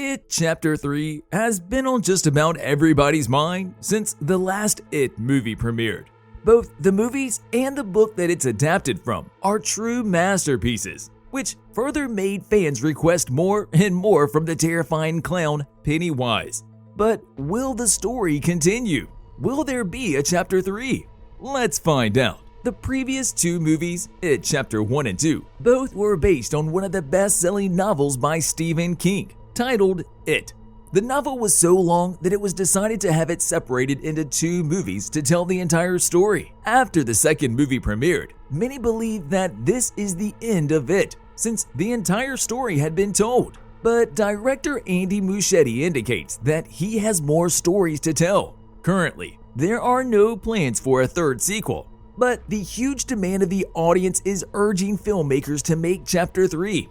It Chapter 3 has been on just about everybody's mind since the last It movie premiered. Both the movies and the book that it's adapted from are true masterpieces, which further made fans request more and more from the terrifying clown Pennywise. But will the story continue? Will there be a Chapter 3? Let's find out. The previous two movies, It Chapter 1 and 2, both were based on one of the best-selling novels by Stephen King, titled It. The novel was so long that it was decided to have it separated into two movies to tell the entire story. After the second movie premiered, many believed that this is the end of It, since the entire story had been told. But director Andy Muschietti indicates that he has more stories to tell. Currently, there are no plans for a third sequel, but the huge demand of the audience is urging filmmakers to make Chapter 3.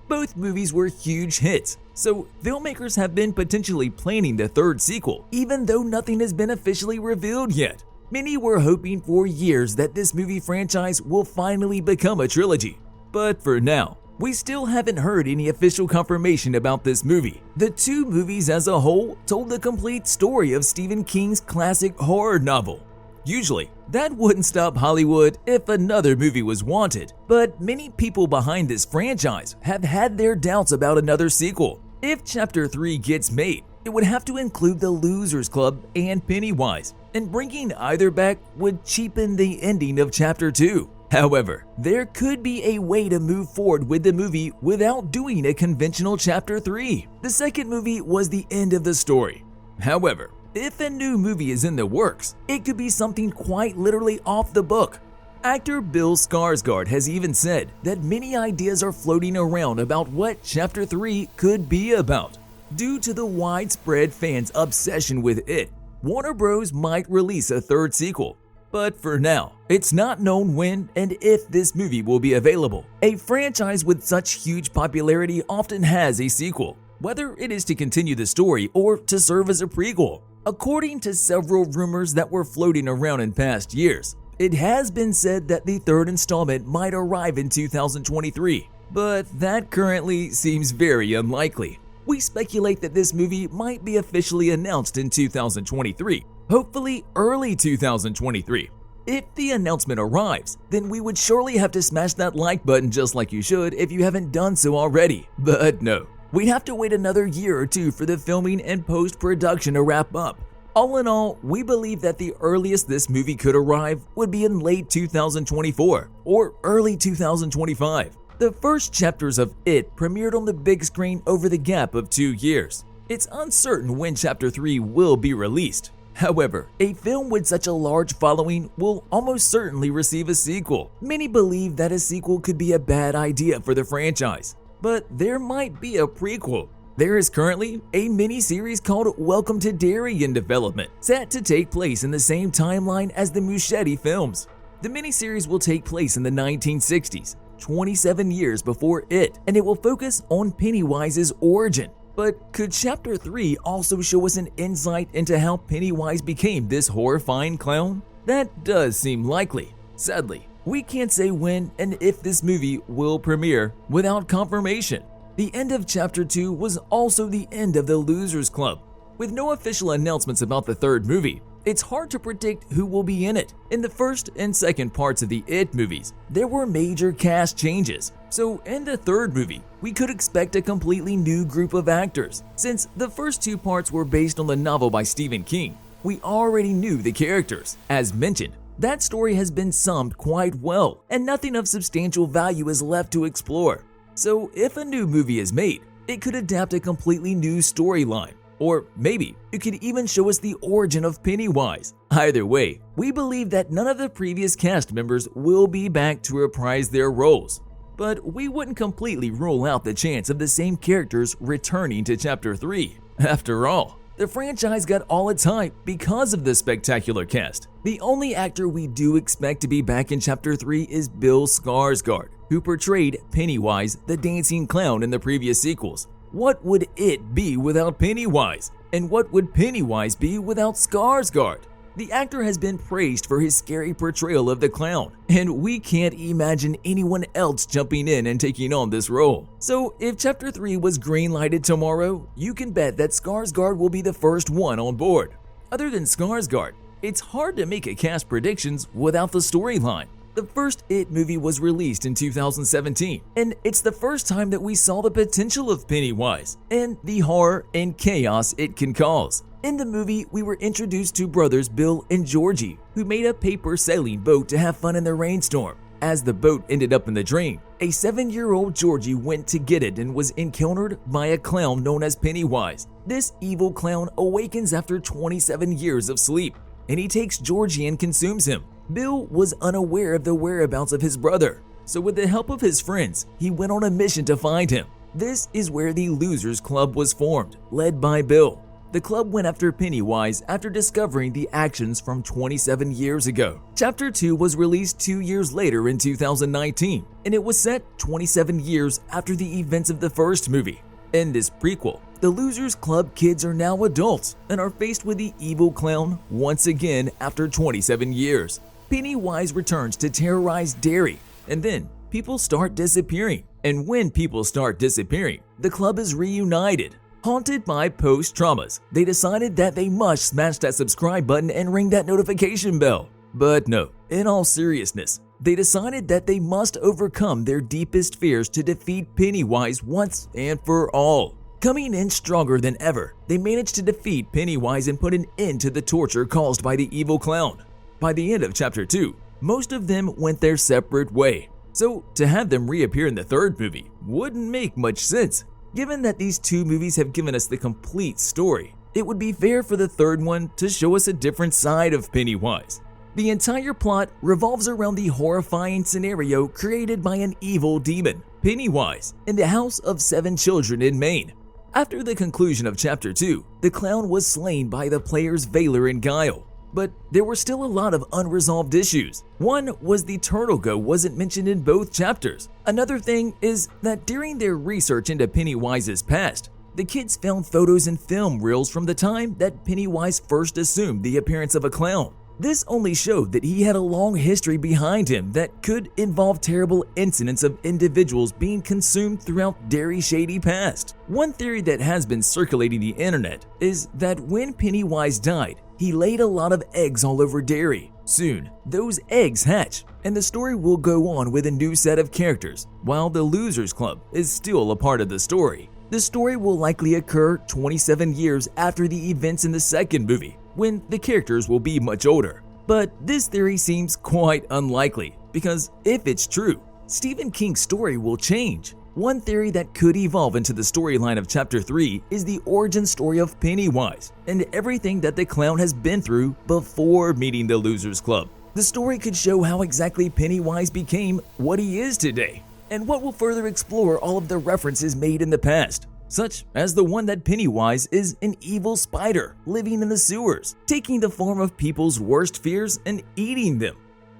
Both movies were huge hits, so filmmakers have been potentially planning the third sequel, even though nothing has been officially revealed yet. Many were hoping for years that this movie franchise will finally become a trilogy. But for now, we still haven't heard any official confirmation about this movie. The two movies as a whole told the complete story of Stephen King's classic horror novel. Usually, that wouldn't stop Hollywood if another movie was wanted, but many people behind this franchise have had their doubts about another sequel. If Chapter 3 gets made, it would have to include the Losers Club and Pennywise, and bringing either back would cheapen the ending of Chapter 2. However, there could be a way to move forward with the movie without doing a conventional Chapter 3. The second movie was the end of the story. However, if a new movie is in the works, it could be something quite literally off the book. Actor Bill Skarsgård has even said that many ideas are floating around about what Chapter 3 could be about. Due to the widespread fans' obsession with It, Warner Bros. Might release a third sequel. But for now, it's not known when and if this movie will be available. A franchise with such huge popularity often has a sequel, whether it is to continue the story or to serve as a prequel. According to several rumors that were floating around in past years, it has been said that the third installment might arrive in 2023, but that currently seems very unlikely. We speculate that this movie might be officially announced in 2023, hopefully early 2023. If the announcement arrives, then we would surely have to smash that like button just like you should if you haven't done so already. But no, we'd have to wait another year or two for the filming and post-production to wrap up. All in all, we believe that the earliest this movie could arrive would be in late 2024 or early 2025. The first chapters of It premiered on the big screen over the gap of 2 years. It's uncertain when Chapter 3 will be released. However, a film with such a large following will almost certainly receive a sequel. Many believe that a sequel could be a bad idea for the franchise, but there might be a prequel. There is currently a miniseries called Welcome to Derry in development, set to take place in the same timeline as the Muschietti films. The miniseries will take place in the 1960s, 27 years before It, and it will focus on Pennywise's origin. But could Chapter 3 also show us an insight into how Pennywise became this horrifying clown? That does seem likely. Sadly, we can't say when and if this movie will premiere without confirmation. The end of Chapter 2 was also the end of the Losers Club. With no official announcements about the third movie, it's hard to predict who will be in it. In the first and second parts of the It movies, there were major cast changes. So in the third movie, we could expect a completely new group of actors. Since the first two parts were based on the novel by Stephen King, we already knew the characters. As mentioned, that story has been summed quite well, and nothing of substantial value is left to explore. So if a new movie is made, it could adapt a completely new storyline. Or maybe it could even show us the origin of Pennywise. Either way, we believe that none of the previous cast members will be back to reprise their roles. But we wouldn't completely rule out the chance of the same characters returning to Chapter 3. After all, the franchise got all its hype because of the spectacular cast. The only actor we do expect to be back in Chapter 3 is Bill Skarsgård, who portrayed Pennywise the Dancing Clown in the previous sequels. What would It be without Pennywise? And what would Pennywise be without Skarsgård? The actor has been praised for his scary portrayal of the clown, and we can't imagine anyone else jumping in and taking on this role. So if Chapter 3 was greenlighted tomorrow, you can bet that Skarsgård will be the first one on board. Other than Skarsgård, it's hard to make a cast predictions without the storyline. The first It movie was released in 2017, and it's the first time that we saw the potential of Pennywise and the horror and chaos it can cause. In the movie, we were introduced to brothers Bill and Georgie, who made a paper sailing boat to have fun in the rainstorm. As the boat ended up in the drain, a 7-year-old Georgie went to get it and was encountered by a clown known as Pennywise. This evil clown awakens after 27 years of sleep, and he takes Georgie and consumes him. Bill was unaware of the whereabouts of his brother, so with the help of his friends, he went on a mission to find him. This is where the Losers Club was formed, led by Bill. The club went after Pennywise after discovering the actions from 27 years ago. Chapter 2 was released 2 years later in 2019, and it was set 27 years after the events of the first movie. In this prequel, the Losers Club kids are now adults and are faced with the evil clown once again after 27 years. Pennywise returns to terrorize Derry, and then people start disappearing. And when people start disappearing, the club is reunited. Haunted by post-traumas, they decided that they must smash that subscribe button and ring that notification bell. But no, in all seriousness, they decided that they must overcome their deepest fears to defeat Pennywise once and for all. Coming in stronger than ever, they managed to defeat Pennywise and put an end to the torture caused by the evil clown. By the end of Chapter 2, most of them went their separate way. So to have them reappear in the third movie wouldn't make much sense. Given that these two movies have given us the complete story, it would be fair for the third one to show us a different side of Pennywise. The entire plot revolves around the horrifying scenario created by an evil demon, Pennywise, in the house of 7 children in Maine. After the conclusion of Chapter 2, the clown was slain by the players Valor and Guile. But there were still a lot of unresolved issues. One was the turtle go wasn't mentioned in both chapters. Another thing is that during their research into Pennywise's past, the kids found photos and film reels from the time that Pennywise first assumed the appearance of a clown. This only showed that he had a long history behind him that could involve terrible incidents of individuals being consumed throughout Derry's shady past. One theory that has been circulating the internet is that when Pennywise died, he laid a lot of eggs all over Derry. Soon, those eggs hatch, and the story will go on with a new set of characters, while the Losers Club is still a part of the story. The story will likely occur 27 years after the events in the second movie, when the characters will be much older. But this theory seems quite unlikely, because if it's true, Stephen King's story will change. One theory that could evolve into the storyline of Chapter 3 is the origin story of Pennywise and everything that the clown has been through before meeting the Losers Club. The story could show how exactly Pennywise became what he is today, and what will further explore all of the references made in the past, such as the one that Pennywise is an evil spider living in the sewers, taking the form of people's worst fears and eating them.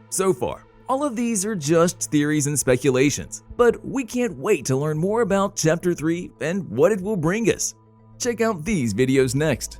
So far, all of these are just theories and speculations, but we can't wait to learn more about Chapter 3 and what it will bring us. Check out these videos next.